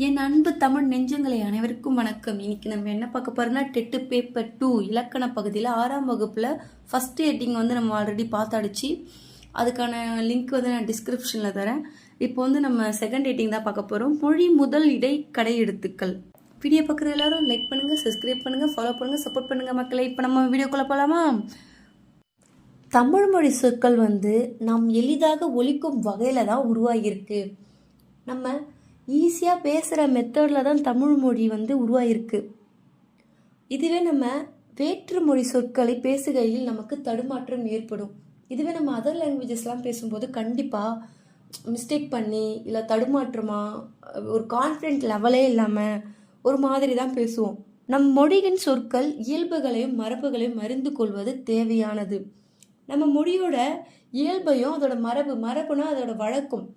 என் அன்பு தமிழ் நெஞ்சங்களை அனைவருக்கும் வணக்கம். இன்னைக்கு நம்ம என்ன பார்க்க போறோம்னா டெட்டு பேப்பர் 2 இலக்கண பகுதியில் 6ஆம் வகுப்புல ஃபர்ஸ்ட் ஹெட்டிங் நம்ம ஆல்ரெடி பார்த்தாடிச்சு. அதுக்கான லிங்க் நான் டிஸ்கிரிப்ஷன்ல தரேன். இப்போ நம்ம செகண்ட் ஹெட்டிங் தான் பார்க்க போறோம். மொழி முதல் இடை கடை எழுத்துக்கள். வீடியோ பார்க்குற எல்லாரும் லைக் பண்ணுங்க, சப்ஸ்கிரைப் பண்ணுங்க, ஃபாலோ பண்ணுங்க, சப்போர்ட் பண்ணுங்க மக்களை. இப்போ நம்ம வீடியோக்குள்ள போலாமா? தமிழ் மொழி சொற்கள் நாம் எளிதாக ஒலிக்கும் வகையில தான் உருவாகியிருக்கு. நம்ம ஈஸியாக பேசுகிற மெத்தடில் தான் தமிழ் மொழி உருவாகிருக்கு. இதுவே நம்ம வேற்று மொழி சொற்களை பேசுகையில் நமக்கு தடுமாற்றம் ஏற்படும். இதுவே நம்ம அதர் லாங்குவேஜஸ்லாம் பேசும்போது கண்டிப்பாக மிஸ்டேக் பண்ணி இல்லை தடுமாற்றமாக ஒரு கான்ஃபிடென்ட் லெவலே இல்லாமல் ஒரு மாதிரி தான் பேசுவோம். நம் மொழியின் சொற்கள் இயல்புகளையும் மரபுகளையும் அறிந்து கொள்வது தேவையானது. நம்ம மொழியோட இயல்பையும் அதோட மரபுனா அதோட வழக்கம்.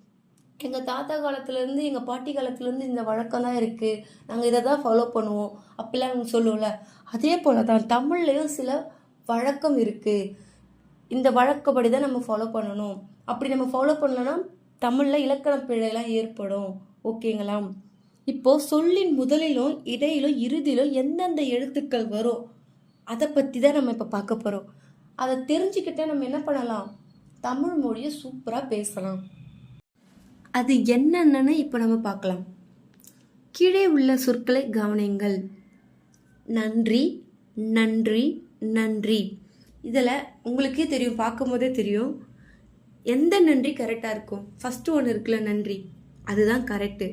எங்கள் தாத்தா காலத்துலேருந்து எங்கள் பாட்டி காலத்துலேருந்து இந்த வழக்கம் தான் இருக்குது, நாங்கள் இதை தான் ஃபாலோ பண்ணுவோம் அப்படிலாம் நாங்கள் சொல்லுவோம்ல. அதே போல் தான் தமிழ்லேயும் சில வழக்கம் இருக்குது. இந்த வழக்கப்படி தான் நம்ம ஃபாலோ பண்ணணும். அப்படி நம்ம ஃபாலோ பண்ணலன்னா தமிழில் இலக்கண பிழையெல்லாம் ஏற்படும். ஓகேங்களா? இப்போது சொல்லின் முதலிலும் இடையிலும் இறுதியிலும் எந்தெந்த எழுத்துக்கள் வரும் அதை பற்றி தான் நம்ம இப்போ பார்க்க போகிறோம். அதை தெரிஞ்சுக்கிட்டே நம்ம என்ன பண்ணலாம், தமிழ் மொழியை சூப்பராக பேசலாம். அது என்னென்னு இப்போ நம்ம பார்க்கலாம். கீழே உள்ள சொற்களை கவனியுங்கள். நன்றி, நன்றி, நன்றி. இதில் உங்களுக்கே தெரியும், பார்க்கும் போதே தெரியும் எந்த நன்றி கரெக்டாக இருக்கும். ஃபஸ்ட்டு ஒன்று இருக்குல்ல நன்றி, அதுதான் கரெக்டு.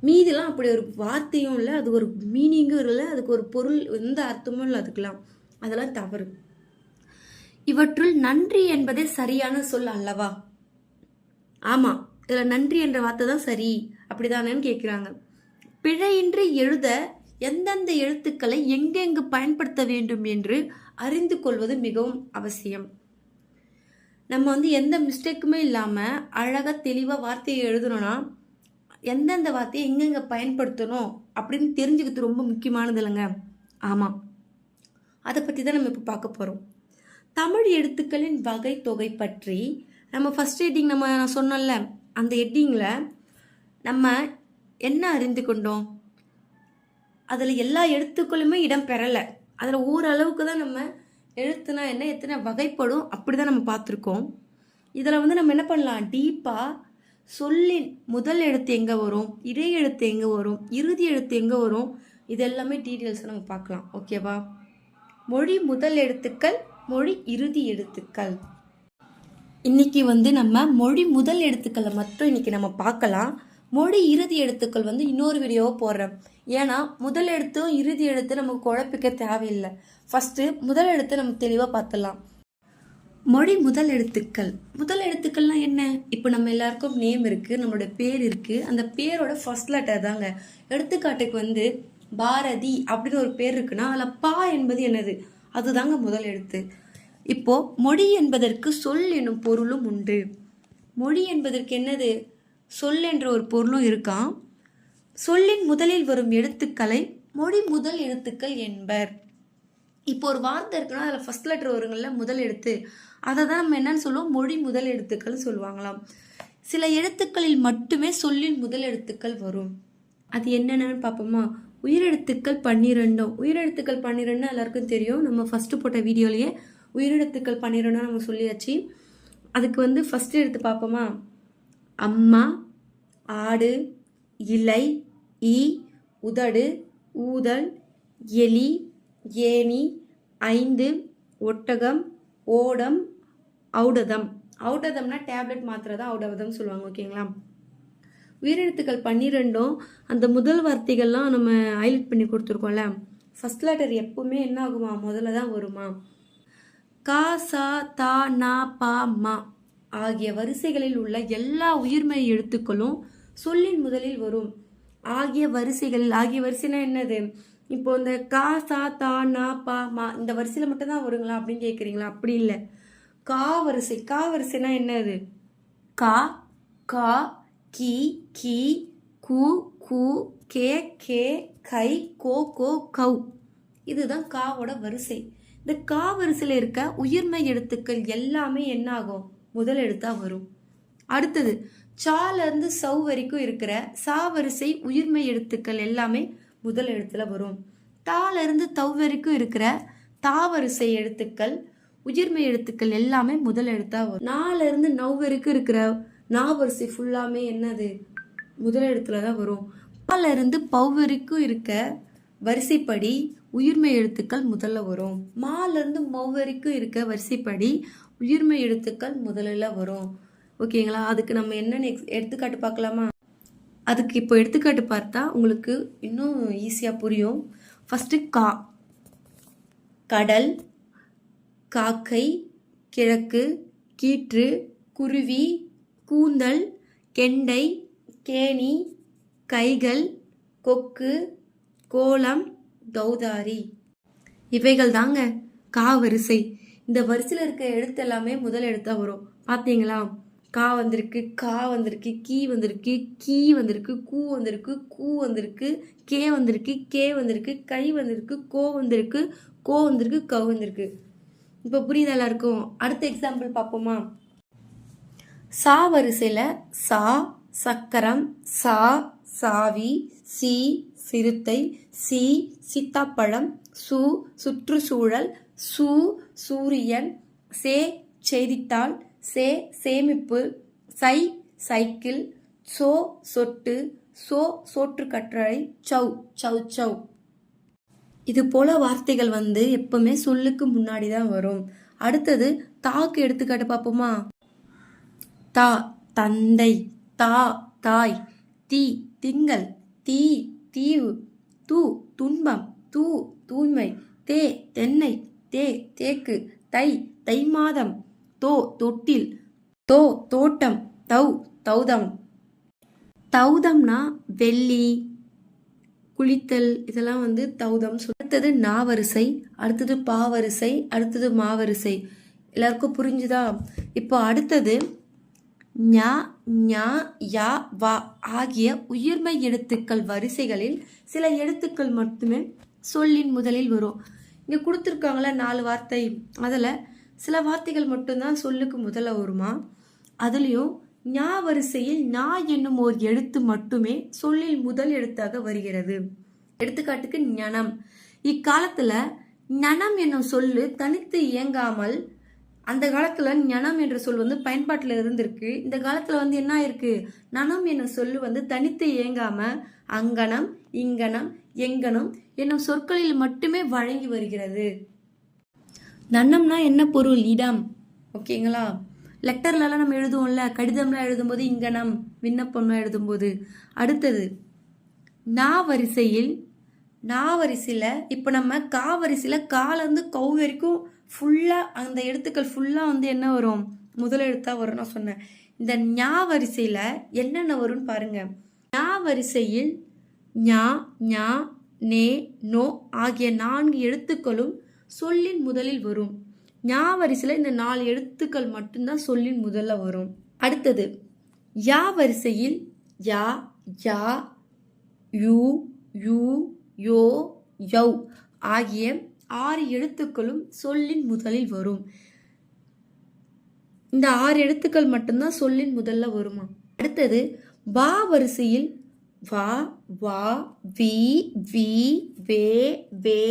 மீதிலாம் அப்படி ஒரு வார்த்தையும் இல்லை, அது ஒரு மீனிங்கும் இல்லை, அதுக்கு ஒரு பொருள் எந்த அர்த்தமும் இல்லை, அதுக்கெல்லாம் அதெல்லாம் தவறு. இவற்றுள் நன்றி என்பதே சரியான சொல் அல்லவா? ஆமாம், இதில் நன்றி என்ற வார்த்தை தான் சரி, அப்படிதானேன்னு கேட்குறாங்க. பிழையின்றி எழுத எந்தெந்த எழுத்துக்களை எங்கெங்கு பயன்படுத்த வேண்டும் என்று அறிந்து கொள்வது மிகவும் அவசியம். நம்ம எந்த மிஸ்டேக்குமே இல்லாமல் அழகாக தெளிவாக வார்த்தையை எழுதணும்னா எந்தெந்த வார்த்தையை எங்கெங்கே பயன்படுத்தணும் அப்படின்னு தெரிஞ்சுக்கிறது ரொம்ப முக்கியமானது இல்லைங்க? ஆமாம், அதை பற்றி தான் நம்ம இப்போ பார்க்க போகிறோம். தமிழ் எழுத்துக்களின் வகை தொகை பற்றி நம்ம ஃபர்ஸ்ட் ஹெட்டிங் நான் சொன்னோம்ல, அந்த ஹெட்டிங்கில் நம்ம என்ன அறிந்து கொண்டோம்? அதில் எல்லா எழுத்துக்களுமே இடம் பெறலை. அதில் ஓரளவுக்கு தான் நம்ம எழுத்துனா என்ன, எத்தனை வகைப்படும் அப்படி தான் நம்ம பார்த்துருக்கோம். இதில் நம்ம என்ன பண்ணலாம், டீப்பாக சொல்லின் முதல் எழுத்து எங்கே வரும், இடை எழுத்து எங்கே வரும், இறுதி எழுத்து எங்கே வரும், இது எல்லாமே டீட்டெயில்ஸை நம்ம பார்க்கலாம். ஓகேவா? மொழி முதல் எழுத்துக்கள், மொழி இறுதி எழுத்துக்கள். இன்னைக்கு நம்ம மொழி முதல் எழுத்துக்களை மட்டும் இன்னைக்கு நம்ம பார்க்கலாம். மொழி இறுதி எழுத்துக்கள் இன்னொரு வீடியோவை போடுறேன். ஏன்னா முதல் எழுத்தும் இறுதி எழுத்து நமக்கு குழப்பிக்க தேவையில்லை. ஃபர்ஸ்ட் முதல் எழுத்து நம்ம தெளிவாக பார்த்துடலாம். மொழி முதல் எழுத்துக்கள். முதல் எழுத்துக்கள்னா என்ன? இப்போ நம்ம எல்லாருக்கும் நேம் இருக்குது, நம்மளோட பேர் இருக்குது, அந்த பேரோட ஃபர்ஸ்ட் லெட்டர் தாங்க. எடுத்துக்காட்டுக்கு பாரதி அப்படின்னு ஒரு பேர் இருக்குன்னா அதில் பா என்பது என்னது, அதுதாங்க முதல் எழுத்து. இப்போ மொழி என்பதற்கு சொல் என்னும் பொருளும் உண்டு. மொழி என்பதற்கு என்னது, சொல் என்ற ஒரு பொருளும் இருக்கான். சொல்லின் முதலில் வரும் எழுத்துக்களை மொழி முதல் எழுத்துக்கள் என்பர். இப்போ ஒரு வார்த்தை இருக்குன்னா அதில் ஃபர்ஸ்ட் லெட்டர் வருங்கள்ல, முதல் எழுத்து, அதை தான் நம்ம என்னன்னு சொல்லுவோம், மொழி முதல் எழுத்துக்கள் சொல்லுவாங்களாம். சில எழுத்துக்களில் மட்டுமே சொல்லின் முதல் எழுத்துக்கள் வரும். அது என்னென்னு பார்ப்போமா? உயிரெழுத்துக்கள் 12. உயிரெழுத்துக்கள் 12 எல்லாருக்கும் தெரியும். நம்ம ஃபர்ஸ்ட் போட்ட வீடியோலேயே உயிரெழுத்துக்கள் 12 நம்ம சொல்லியாச்சு. அதுக்கு ஃபர்ஸ்ட் எழுத்து பார்ப்போமா? அம்மா, ஆடு, இலை, ஈ, உதடு, ஊதல், எலி, ஏணி, 5, ஒட்டகம், ஓடம், ஔடதம். ஔடதம்னா டேப்லெட் மாத்திரை தான் ஔடதம் சொல்லுவாங்க. ஓகேங்களா? உயிரெழுத்துக்கள் 12 அந்த முதல் வார்த்தைகள்லாம் நம்ம ஹைலைட் பண்ணி கொடுத்துருக்கோம்ல. ஃபர்ஸ்ட் லெட்டர் எப்பவுமே என்ன ஆகுமா, முதல்ல தான் வருமா. கா, சா, தா, நா, பா, மா ஆகிய வரிசைகளில் உள்ள எல்லா உயிர்மெய் எழுத்துக்களும் சொல்லின் முதலில் வரும். ஆகிய வரிசைனா என்னது? இப்போ இந்த கா, சா, தா, நா, பா, மா இந்த வரிசையில் மட்டும் தான் வருங்களா அப்படின்னு கேட்குறீங்களா? அப்படி இல்லை. கா வரிசைனா என்னது? கா, கா, கி, கி, கு, கு, கே, கே, கை, கோ, கோ, கௌ. இதுதான் காவோட வரிசை. இந்த கா வரிசையில் இருக்க உயிர்மெய் எழுத்துக்கள் எல்லாமே என்ன ஆகும், முதல் எழுத்தா வரும். அடுத்தது சால இருந்து சவ் வரைக்கும் இருக்கிற சா வரிசை உயிர்மெய் எழுத்துக்கள் எல்லாமே முதல் எழுத்துல வரும். தால இருந்து தவ் வரைக்கும் இருக்கிற தா வரிசை எழுத்துக்கள் உயிர்மெய் எழுத்துக்கள் எல்லாமே முதல் எழுத்தா வரும். நால இருந்து நவ் வரைக்கும் இருக்கிற நா வரிசை ஃபுல்லாமே என்னது முதல் எழுத்துல தான் வரும். பால இருந்து பவ் வரைக்கும் இருக்க வரிசைப்படி உயிர்மெய் எழுத்துக்கள் முதல்ல வரும். மால இருந்து மவ் வரைக்கும் இருக்க வரிசைப்படி உயிர்மெய் எழுத்துக்கள் முதல்ல வரும். ஓகேங்களா? அதுக்கு நம்ம என்னென்ன எடுத்துக்காட்டு பார்க்கலாமா? அதுக்கு இப்போ எடுத்துக்காட்டு பார்த்தா உங்களுக்கு இன்னும் ஈஸியாக புரியும். ஃபஸ்ட்டு கா, கடல், காக்கை, கிழக்கு, கீற்று, குருவி, கூந்தல், கெண்டை, கேணி, கைகள், கொக்கு, கோலம், கௌதாரி. இவைகள் தாங்க கா வரிசை. இந்த வரிசையில் இருக்க எழுத்து எல்லாமே முதல் எழுத்தா வரும். பார்த்தீங்களா? கா வந்திருக்கு, கா வந்திருக்கு, கீ வந்திருக்கு, கீ வந்திருக்கு, கூ வந்திருக்கு, கூ வந்திருக்கு, கே வந்திருக்கு, கே வந்திருக்கு, கை வந்திருக்கு, கோ வந்திருக்கு, கோ வந்திருக்கு, கவ் வந்திருக்கு. இப்போ புரியுதா எல்லாருக்கும்? அடுத்த எக்ஸாம்பிள் பார்ப்போமா? சா வரிசையில் சா, சக்கரம், சா, சாவி, சி, சிறுத்தை, சி, சீத்தாப்பழம், சு, சுற்றுச்சூழல், சு, சூரியன், சே, செய்தித்தாள், சே, சேமிப்பு, சை, சைக்கிள், சோ, சொட்டு, சோ, சோற்றுக்கற்றலை, சௌ, சௌ சௌ. இது போல வார்த்தைகள் வந்து எப்பவுமே சொல்லுக்கு முன்னாடி தான் வரும். அடுத்தது தாக்கு எடுத்துக்காட்டு பார்ப்போமா? தா, தந்தை, தா, தாய், தீ, திங்கள், தீ, தீவு, தூ, துன்பம், தூ, தூய்மை, தே, தென்னை, தே, தேக்கு, தை, தை மாதம், தோ, தொட்டில், தோ, தோட்டம், தௌ, தௌதம். தௌதம்னா வெள்ளி, குளித்தல், இதெல்லாம் வந்து தௌதம். அடுத்தது நா வரிசை, அடுத்தது பா வரிசை, அடுத்தது மா வரிசை. எல்லாருக்கும் புரிஞ்சுதா? இப்போ அடுத்தது ஞா, ஞா, யா, வா ஆகிய உயிர்மெய் எழுத்துக்கள் வரிசைகளில் சில எழுத்துக்கள் மட்டுமே சொல்லின் முதலில் வரும். இங்கே கொடுத்துருக்காங்கள 4 வார்த்தை, அதில் சில வார்த்தைகள் மட்டும்தான் சொல்லுக்கு முதல்ல வருமா. அதுலேயும் ஞா வரிசையில் நா என்னும் ஓர் எழுத்து மட்டுமே சொல்லில் முதல் எழுத்தாக வருகிறது. எடுத்துக்காட்டுக்கு ஞனம். இக்காலத்தில் ஞனம் என்னும் சொல்லு தனித்து இயங்காமல், அந்த காலத்தில் ஞனம் என்ற சொல் வந்து பயன்பாட்டில் இருந்திருக்கு. இந்த காலத்தில் வந்து என்ன ஆயிருக்கு? நனம் என்னும் சொல்லு வந்து தனித்து இயங்காம அங்கனம், இங்கனம், எங்கனம் என்னும் சொற்களில் மட்டுமே வழங்கி வருகிறது. நன்னம்னா என்ன பொருள்? இடம். ஓகேங்களா? லெட்டர்லலாம் நம்ம எழுதுவோம்ல, கடிதம்லாம் எழுதும்போது இங்கனம், விண்ணப்பம்லாம் எழுதும்போது. அடுத்தது நா வரிசையில், நா வரிசையில் இப்போ நம்ம கா வரிசையில் காலேருந்து கௌ வரைக்கும் ஃபுல்லாக அந்த எழுத்துக்கள் ஃபுல்லாக வந்து என்ன வரும்? முதல் எழுத்தாக வரும். நான் சொன்னேன். இந்த ஞா வரிசையில் என்னென்ன வரும்னு பாருங்க. ஞா வரிசையில் ஞா, ஞா, நே, நோ ஆகிய 4 எழுத்துக்களும் சொல்லின் முதலில் வரும். ஞா வரிசையில் இந்த 4 எழுத்துக்கள் மட்டும்தான் சொல்லின் முதல்ல வரும். அடுத்தது யா வரிசையில் யா, யா, யூ, யூ, யோ, யௌ ஆகிய 6 எழுத்துக்களும் சொல்லின் முதலில் வரும். இந்த 6 எழுத்துக்கள் மட்டும்தான் சொல்லின் முதல்ல வருமா. அடுத்தது வா வரிசையில் வா, வா, வி, வி, வே, வே,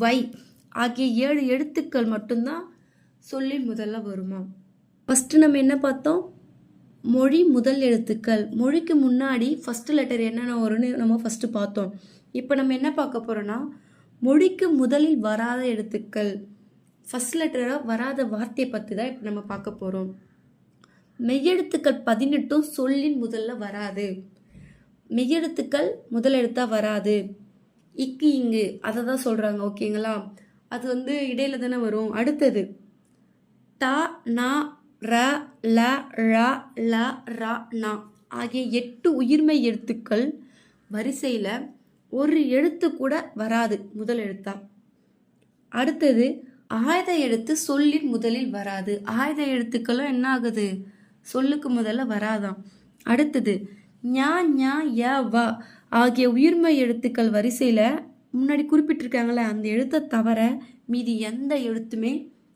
வை ஆகிய 7 எழுத்துக்கள் மட்டும்தான் சொல்லின் முதல்ல வருமா. ஃபஸ்ட்டு நம்ம என்ன பார்த்தோம்? மொழி முதல் எழுத்துக்கள். மொழிக்கு முன்னாடி ஃபஸ்ட்டு லெட்டர் என்னென்ன வரும்னு நம்ம ஃபஸ்ட்டு பார்த்தோம். இப்போ நம்ம என்ன பார்க்க போகிறோன்னா, மொழிக்கு முதலில் வராத எழுத்துக்கள், ஃபஸ்ட் லெட்டராக வராத வார்த்தையை பற்றி தான் இப்போ நம்ம பார்க்க போகிறோம். மெய்யெழுத்துக்கள் 18 சொல்லின் முதல்ல வராது. மெய்யெழுத்துக்கள் முதல் எழுத்தாக வராது. இக்கு, இங்கு அதை தான் சொல்கிறாங்க. ஓகேங்களா? அது வந்து இடையில தானே வரும். அடுத்தது தா, நா, ர, ல, ழ, ல, ர, நா ஆகிய 8 உயிர்மெய் எழுத்துக்கள் வரிசையில் ஒரு எழுத்து கூட வராது முதல் எழுத்தா. அடுத்தது ஆயுத எழுத்து சொல்லின் முதலில் வராது. ஆயுத எழுத்துக்களும் என்ன ஆகுது? சொல்லுக்கு முதல்ல வராதாம். அடுத்தது ஞா, ஞா, ய, வ ஆகிய உயிர்மெய் எழுத்துக்கள் வரிசையில் முன்னாடி குறிப்பிட்டிருக்காங்களே அந்த எழுத்தை தவிர மீதி எந்த எழுத்துமே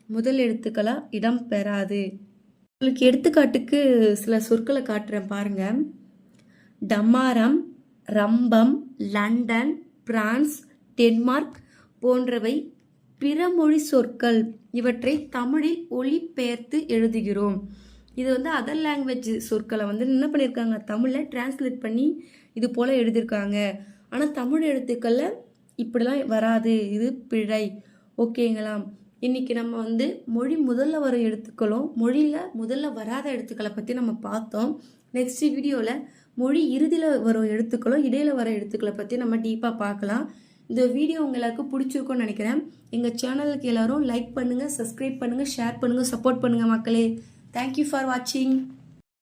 முதல் எழுத்துக்களா இடம் பெறாது. உங்களுக்கு எடுத்துக்காட்டுக்கு சில சொற்களை காட்டுறேன் பாருங்க. டமாரம், ரம்பம், லண்டன், பிரான்ஸ், டென்மார்க் போன்றவை பிறமொழி சொற்கள். இவற்றை தமிழில் ஒலிபெயர்த்து எழுதுகிறோம். இது வந்து அதர் லாங்குவேஜ் சொற்களை வந்து என்ன பண்ணியிருக்காங்க, தமிழில் டிரான்ஸ்லேட் பண்ணி இது போல் எழுதியிருக்காங்க. ஆனால் தமிழ் எழுத்துக்களில் இப்படிலாம் வராது, இது பிழை. ஓகேங்களா? இன்றைக்கி நம்ம வந்து மொழி முதல்ல வர எழுத்துக்களும் மொழியில் முதல்ல வராத எழுத்துக்களை பற்றி நம்ம பார்த்தோம். நெக்ஸ்ட் வீடியோவில் மொழி இறுதியில் வரும் எழுத்துக்களும் இடையில் வர எழுத்துக்களை பற்றி நம்ம டீப்பாக பார்க்கலாம். இந்த வீடியோ உங்கள் எல்லாருக்கும் பிடிச்சிருக்கும்னு நினைக்கிறேன். எங்கள் சேனலுக்கு எல்லோரும் லைக் பண்ணுங்கள், சப்ஸ்கிரைப் பண்ணுங்கள், ஷேர் பண்ணுங்கள், சப்போர்ட் பண்ணுங்கள் மக்களே. தேங்க்யூ ஃபார் வாட்சிங்.